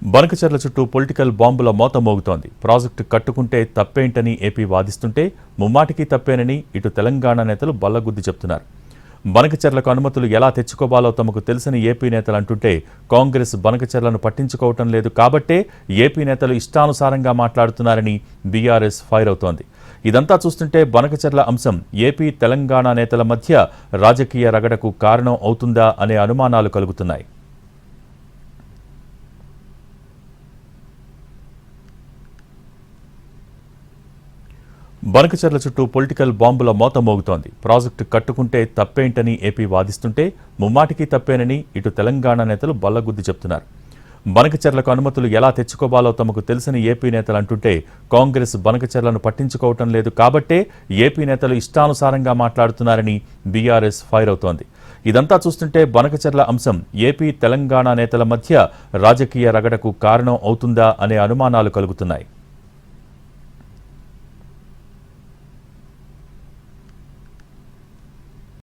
బనకచెర్ల చుట్టూ పొలిటికల్ బాంబుల మోత మోగుతోంది. ప్రాజెక్టు కట్టుకుంటే తప్పేంటని ఏపీ వాదిస్తుంటే ముమ్మాటికి తప్పేనని ఇటు తెలంగాణ నేతలు బల్లగుద్ది చెప్తున్నారు. బనకచెర్లకు అనుమతులు ఎలా తెచ్చుకోవాలో తమకు తెలిసిన ఏపీ నేతలు అంటుంటే కాంగ్రెస్ బనకచెర్లను పట్టించుకోవటం లేదు కాబట్టే ఏపీ నేతలు ఇష్టానుసారంగా మాట్లాడుతున్నారని బీఆర్ఎస్ ఫైర్ అవుతోంది. ఇదంతా చూస్తుంటే బనకచెర్ల అంశం ఏపీ తెలంగాణ నేతల మధ్య రాజకీయ రగడకు కారణం అవుతుందా అనే అనుమానాలు కలుగుతున్నాయి. బనకచెర్ల చుట్టూ పొలిటికల్ బాంబుల మోత మోగుతోంది. ప్రాజెక్టు కట్టుకుంటే తప్పేంటని ఏపీ వాదిస్తుంటే ముమ్మాటికి తప్పేనని ఇటు తెలంగాణ నేతలు బల్లగుద్ది చెప్తున్నారు. బనకచెర్లకు అనుమతులు ఎలా తెచ్చుకోవాలో తమకు తెలిసిన ఏపీ నేతలు అంటుంటే కాంగ్రెస్ బనకచెర్లను పట్టించుకోవటం లేదు కాబట్టే ఏపీ నేతలు ఇష్టానుసారంగా మాట్లాడుతున్నారని బీఆర్ఎస్ ఫైర్ అవుతోంది. ఇదంతా చూస్తుంటే బనకచెర్ల అంశం ఏపీ తెలంగాణ నేతల మధ్య రాజకీయ రగడకు కారణం అవుతుందా అనే అనుమానాలు కలుగుతున్నాయి.